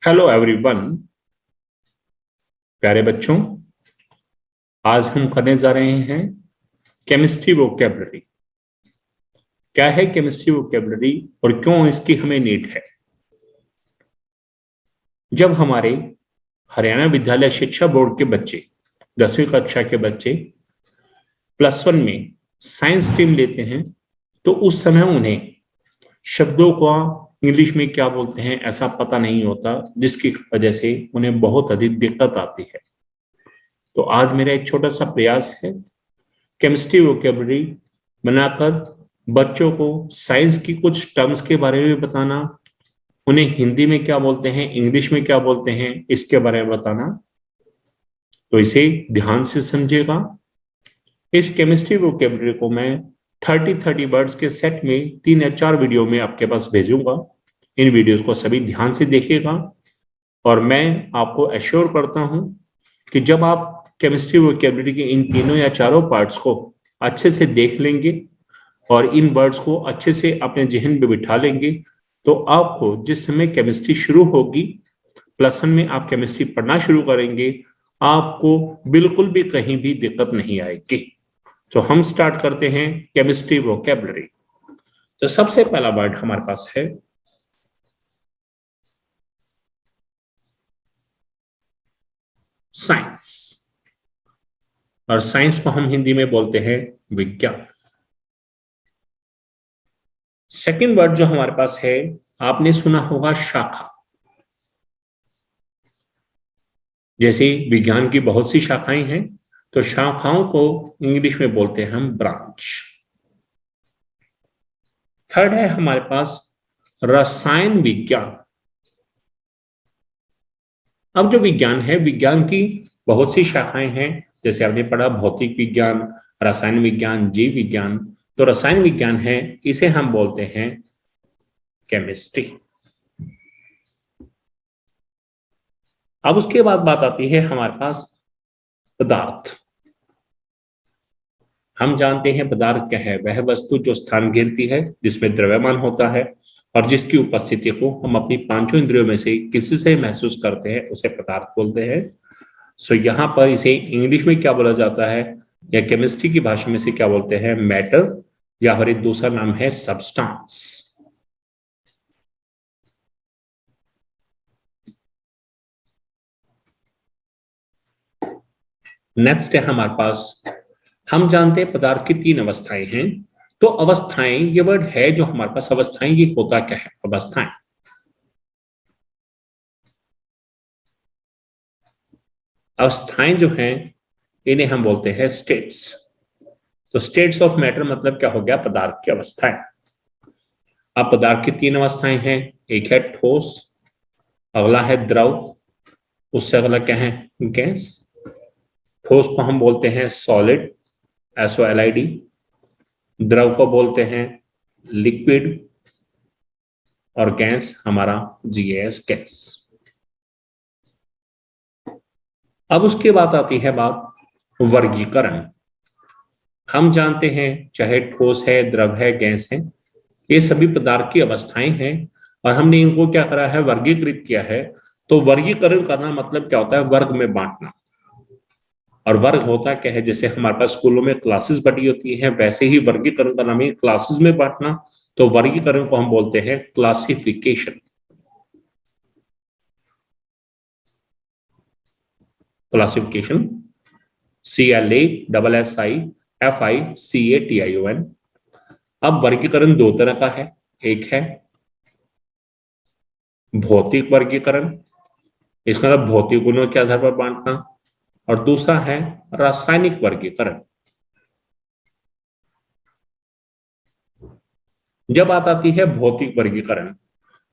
Hello everyone. प्यारे बच्चों, आज हम करने जा रहे हैं केमिस्ट्री वोकैबुलरी। क्या है केमिस्ट्री वोकैबुलरी और क्यों इसकी हमें नीड है? जब हमारे हरियाणा विद्यालय शिक्षा बोर्ड के बच्चे 10वीं कक्षा के बच्चे +1 में साइंस स्ट्रीम लेते हैं तो उस समय उन्हें शब्दों का इंग्लिश में क्या बोलते हैं ऐसा पता नहीं होता, जिसकी वजह से उन्हें बहुत अधिक दिक्कत आती है। तो आज मेरा एक छोटा सा प्रयास है केमिस्ट्री वोकैबुलरी बनाकर बच्चों को साइंस की कुछ टर्म्स के बारे में बताना, उन्हें हिंदी में क्या बोलते हैं, इंग्लिश में क्या बोलते हैं, इसके बारे में बताना। तो इसे ध्यान से समझिएगा। इस केमिस्ट्री वोकैबुलरी को मैं 30 वर्ड्स के सेट में 3 या 4 वीडियो में आपके पास भेजूंगा। इन वीडियोस को सभी ध्यान से देखिएगा और मैं आपको एश्योर करता हूं कि जब आप केमिस्ट्री वोकैबुलरी के इन तीनों या चारों पार्ट्स को अच्छे से देख लेंगे और इन वर्ड्स को अच्छे से अपने जहन में बिठा लेंगे तो आपको जिस समय केमिस्ट्री शुरू होगी, +1 में आप केमिस्ट्री पढ़ना शुरू करेंगे, आपको बिल्कुल भी कहीं भी दिक्कत नहीं आएगी। तो हम स्टार्ट करते हैं केमिस्ट्री वोकैबुलरी। तो सबसे पहला वर्ड हमारे पास है साइंस, और साइंस को हम हिंदी में बोलते हैं विज्ञान। सेकंड वर्ड जो हमारे पास है, आपने सुना होगा शाखा। जैसे विज्ञान की बहुत सी शाखाएं हैं तो शाखाओं को इंग्लिश में बोलते हैं हम ब्रांच। थर्ड है हमारे पास रसायन विज्ञान। अब जो विज्ञान है, विज्ञान की बहुत सी शाखाएं हैं। जैसे आपने पढ़ा भौतिक विज्ञान, रसायन विज्ञान, जीव विज्ञान। तो रसायन विज्ञान है, इसे हम बोलते हैं केमिस्ट्री। अब उसके बाद बात आती है हमारे पास पदार्थ। हम जानते हैं पदार्थ क्या है, वह वस्तु जो स्थान घेरती है, जिसमें द्रव्यमान होता है और जिसकी उपस्थिति को हम अपनी पांचों इंद्रियों में से किसी से महसूस करते हैं, उसे पदार्थ बोलते हैं। सो यहाँ पर इसे इंग्लिश में क्या बोला जाता है या केमिस्ट्री की भाषा में से क्या बोलते हैं, मैटर, या फिर एक दूसरा नाम है सब्सटेंस। नेक्स्ट है हमारे पास, हम जानते हैं पदार्थ की 3 अवस्थाएं हैं। तो अवस्थाएं, ये वर्ड है जो हमारे पास अवस्थाएं, ये होता क्या है अवस्थाएं? अवस्थाएं जो हैं इन्हें हम बोलते हैं स्टेट्स। तो स्टेट्स ऑफ मैटर मतलब क्या हो गया, पदार्थ की अवस्थाएं। अब पदार्थ की 3 अवस्थाएं हैं, एक है ठोस, अगला है द्रव, उससे अगला क्या है, गैस। ठोस को हम बोलते हैं सॉलिड, SOLID। द्रव को बोलते हैं लिक्विड, और गैस हमारा GAS, गैस। अब उसके बाद आती है बात वर्गीकरण। हम जानते हैं चाहे ठोस है, द्रव है, गैस है, ये सभी पदार्थ की अवस्थाएं हैं और हमने इनको क्या करा है, वर्गीकृत किया है। तो वर्गीकरण करना मतलब क्या होता है, वर्ग में बांटना। और वर्ग होता क्या है, जैसे हमारे पास स्कूलों में क्लासेस बटी होती हैं, वैसे ही वर्गीकरण का नाम है क्लासेस में बांटना। तो वर्गीकरण को हम बोलते हैं क्लासिफिकेशन। Classification, CLASSIFICATION। अब वर्गीकरण 2 तरह का है, एक है भौतिक वर्गीकरण, इसका मतलब भौतिक गुणों के आधार पर बांटना, और दूसरा है रासायनिक वर्गीकरण। जब बात आती है भौतिक वर्गीकरण,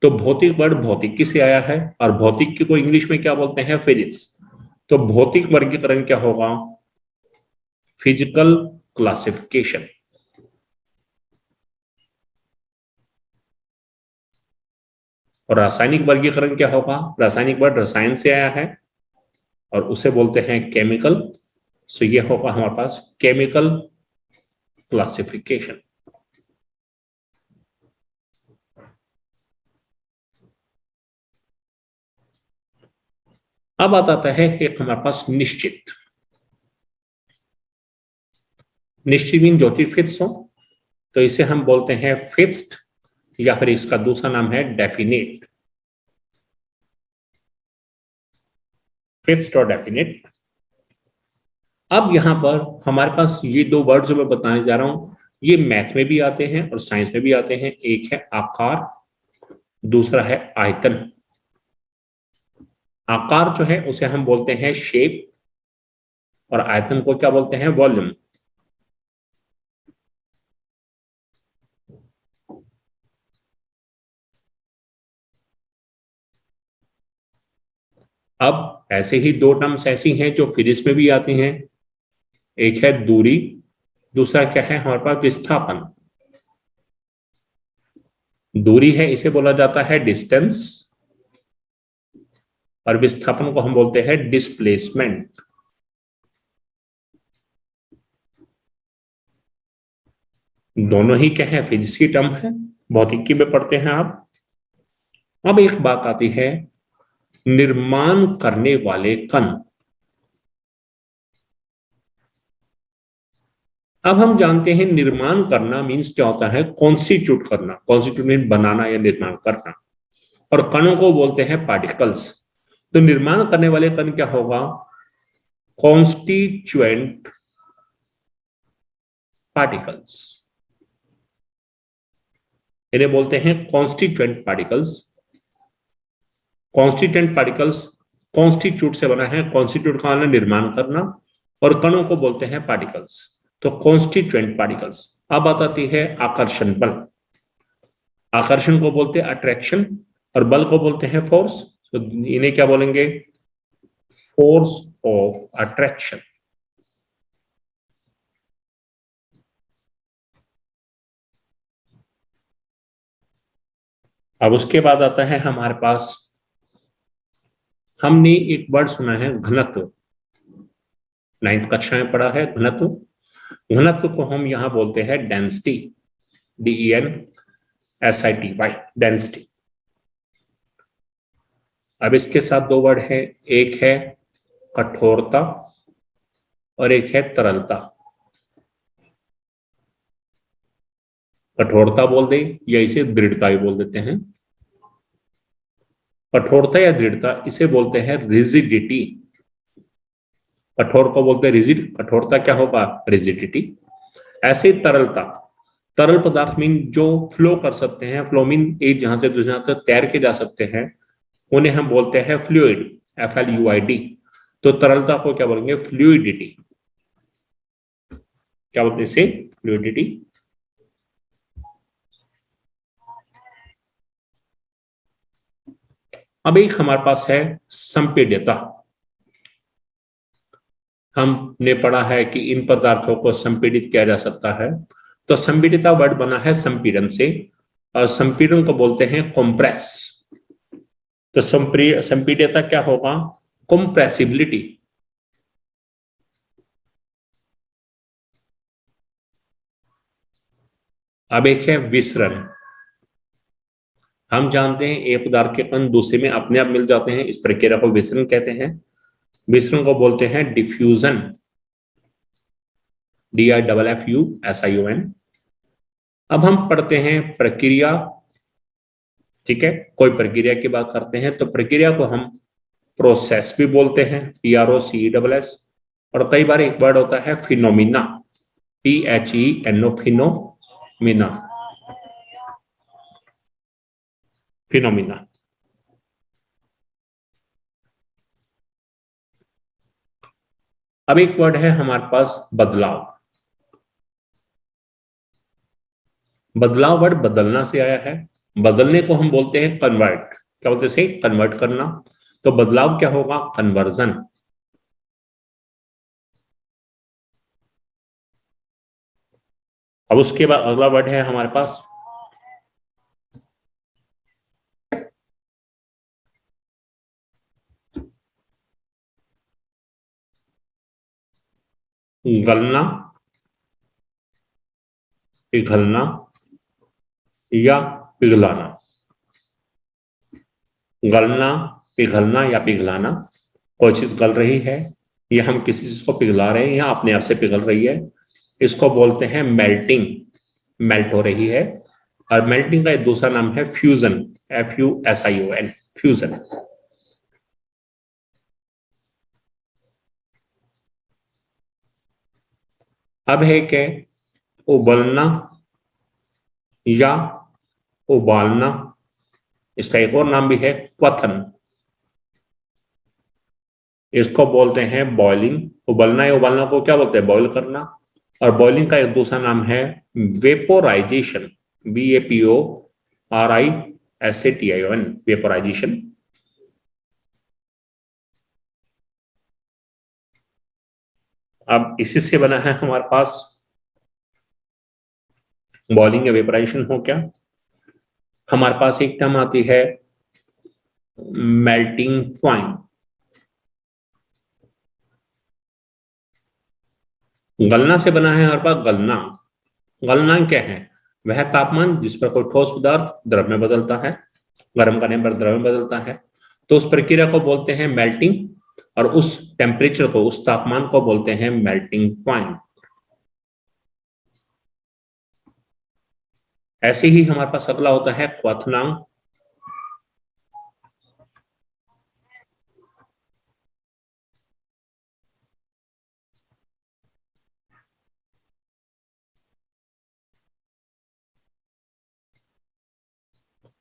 तो भौतिक वर्ड भौतिकी से आया है और भौतिकी को इंग्लिश में क्या बोलते हैं, फिजिक्स। तो भौतिक वर्गीकरण क्या होगा, फिजिकल क्लासिफिकेशन। और रासायनिक वर्गीकरण क्या होगा, रासायनिक वर्ड रसायन से आया है और उसे बोलते हैं केमिकल। सो ये होगा हमारे पास केमिकल क्लासिफिकेशन। अब आता है एक हमारे पास निश्चित। निश्चित मीन जो चीज फिक्स हो, तो इसे हम बोलते हैं फिक्स्ड, या फिर इसका दूसरा नाम है डेफिनेट। फिक्स्ड और डेफिनेट। अब यहां पर हमारे पास ये दो वर्ड जो मैं बताने जा रहा हूं, ये मैथ में भी आते हैं और साइंस में भी आते हैं। एक है आकार, दूसरा है आयतन। आकार जो है उसे हम बोलते हैं शेप, और आयतन को क्या बोलते हैं? वॉल्यूम। अब ऐसे ही दो टर्म्स ऐसी हैं जो फिजिक्स में भी आती हैं। एक है दूरी, दूसरा क्या है हमारे पास? विस्थापन। दूरी है, इसे बोला जाता है डिस्टेंस, और विस्थापन को हम बोलते हैं डिस्प्लेसमेंट। दोनों ही क्या है? फिजिक्स की टर्म है, भौतिकी में पढ़ते हैं आप। अब एक बात आती है, निर्माण करने वाले कण। अब हम जानते हैं निर्माण करना मीन्स क्या होता है? कॉन्स्टिट्यूट करना। कॉन्स्टिट्यूट मीन बनाना या निर्माण करना, और कणों को बोलते हैं पार्टिकल्स। तो निर्माण करने वाले कण क्या होगा? Constituent particles. इन्हें बोलते हैं constituent particles. Constituent particles constitute से बना है। कॉन्स्टिट्यूट का मतलब निर्माण करना, और कणों को बोलते हैं पार्टिकल्स। तो कॉन्स्टिट्यूएंट पार्टिकल्स। अब बात आती है आकर्षण बल। आकर्षण को बोलते हैं अट्रैक्शन, और बल को बोलते हैं फोर्स। तो इन्हें क्या बोलेंगे? Force of attraction. अब उसके बाद आता है हमारे पास, हमने एक वर्ड सुना है घनत्व। 9th कक्षा में पढ़ा है घनत्व। घनत्व को हम यहां बोलते हैं डेंसिटी। DENSITY, density. अब इसके साथ दो वर्ड है, एक है कठोरता और एक है तरलता। कठोरता बोल दे या इसे दृढ़ता भी बोल देते हैं। कठोरता या दृढ़ता इसे बोलते हैं रिजिडिटी। कठोर को बोलते हैं रिजिड, कठोरता क्या होगा? रिजिडिटी। ऐसे तरलता, तरल पदार्थ मीन जो फ्लो कर सकते हैं। फ्लो मीन एक जहां से दूसरे तक तैर के जा सकते हैं, उन्हें हम बोलते हैं फ्लूइड। FLUID। तो तरलता को क्या बोलेंगे? फ्लूइडिटी। क्या बोलते हैं इसे? फ्लूइडिटी। अब एक हमारे पास है संपीड्यता। हमने पढ़ा है कि इन पदार्थों को संपीड़ित किया जा सकता है। तो संपीडिता वर्ड बना है संपीड़न से, और संपीड़न को बोलते हैं कंप्रेस। तो संपीड्यता क्या होगा? कंप्रेसिबिलिटी। अब एक है विसरण। हम जानते हैं एक पदार्थ के कण दूसरे में अपने आप मिल जाते हैं, इस प्रक्रिया को विसरण कहते हैं। विसरण को बोलते हैं डिफ्यूजन। DIFFUSION। अब हम पढ़ते हैं प्रक्रिया। ठीक है, कोई प्रक्रिया की बात करते हैं तो प्रक्रिया को हम प्रोसेस भी बोलते हैं, PROCESS। और कई बार एक वर्ड होता है फिनोमिना, PHENO, फिनोमिना। फिनोमिना। अब एक वर्ड है हमारे पास बदलाव। बदलाव वर्ड बदलना से आया है। बदलने को हम बोलते हैं कन्वर्ट। क्या बोलते हैं? कन्वर्ट करना। तो बदलाव क्या होगा? कन्वर्जन। अब उसके बाद अगला वर्ड है हमारे पास गलना, पिघलना या पिघलाना। गलना, पिघलना या पिघलाना। कोई चीज गल रही है या हम किसी चीज को पिघला रहे हैं या अपने आप से पिघल रही है, इसको बोलते हैं मेल्टिंग, मेल्ट हो रही है। और मेल्टिंग का एक दूसरा नाम है फ्यूजन, FUSION, फ्यूजन। अब है कि उबलना या उबालना, इसका एक और नाम भी है क्वथन, इसको बोलते हैं बॉइलिंग। उबलना या उबालना को क्या बोलते हैं? बॉइल करना। और बॉइलिंग का एक दूसरा नाम है वेपोराइजेशन, VAPORIZATION, वेपोराइजेशन। अब इसी से बना है हमारे पास बॉइलिंग या वेपोराइजेशन हो क्या, हमारे पास एक टर्म आती है मेल्टिंग पॉइंट। गलना से बना है हमारे पास गलना। गलना क्या है? वह तापमान जिस पर कोई ठोस पदार्थ द्रव में बदलता है, गर्म करने पर द्रव में बदलता है, तो उस प्रक्रिया को बोलते हैं मेल्टिंग, और उस टेम्परेचर को, उस तापमान को बोलते हैं मेल्टिंग पॉइंट। ऐसे ही हमारे पास अगला होता है क्वथनांक।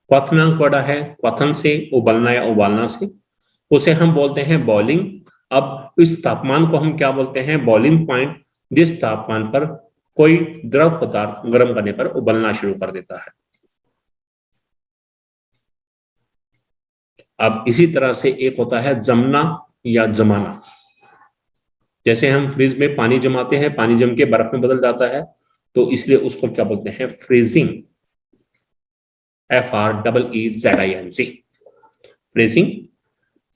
क्वथनांक बड़ा है क्वथन से, उबलना या उबालना से, उसे हम बोलते हैं बॉइलिंग। अब इस तापमान को हम क्या बोलते हैं? बॉइलिंग पॉइंट, जिस तापमान पर कोई द्रव पदार्थ गर्म करने पर उबलना शुरू कर देता है। अब इसी तरह से एक होता है जमना या जमाना। जैसे हम फ्रिज में पानी जमाते हैं, पानी जम के बर्फ में बदल जाता है, तो इसलिए उसको क्या बोलते हैं? Freezing, FREEZING, freezing.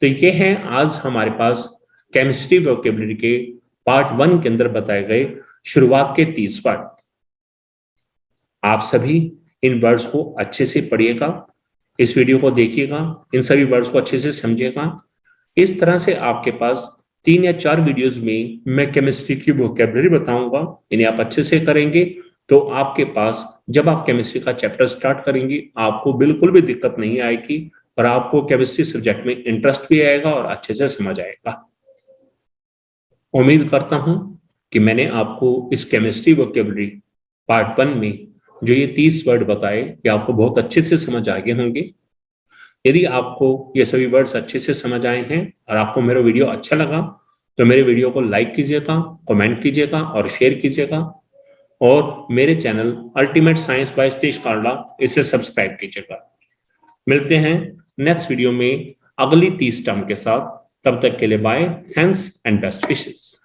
तो ये है आज हमारे पास केमिस्ट्री वोकेबलरी के पार्ट 1 के अंदर बताए गए शुरुआत के 30 वर्ड। आप सभी इन वर्ड्स को अच्छे से पढ़िएगा, इस वीडियो को देखिएगा, इन सभी वर्ड्स को अच्छे से समझिएगा। इस तरह से आपके पास 3 या 4 वीडियोस में मैं केमिस्ट्री की वोकेबलरी बताऊंगा। इन्हें आप अच्छे से करेंगे तो आपके पास जब आप केमिस्ट्री का चैप्टर स्टार्ट करेंगे आपको बिल्कुल भी दिक्कत नहीं आएगी, और आपको केमिस्ट्री सब्जेक्ट में इंटरेस्ट भी आएगा और अच्छे से समझ आएगा। उम्मीद करता हूं कि मैंने आपको इस केमिस्ट्री वोकेबलरी पार्ट 1 में जो ये 30 वर्ड बताए ये आपको बहुत अच्छे से समझ आ गए होंगे। यदि आपको ये सभी वर्ड्स अच्छे से समझ आए हैं और आपको मेरा वीडियो अच्छा लगा तो मेरे वीडियो को लाइक कीजिएगा, कमेंट कीजिएगा और शेयर कीजिएगा, और मेरे channel ultimate science by Satish Kandla इसे सब्सक्राइब कीजिएगा। मिलते हैं नेक्स्ट वीडियो में अगली 30 टर्म के साथ। तब तक के लिए bye, thanks and best wishes.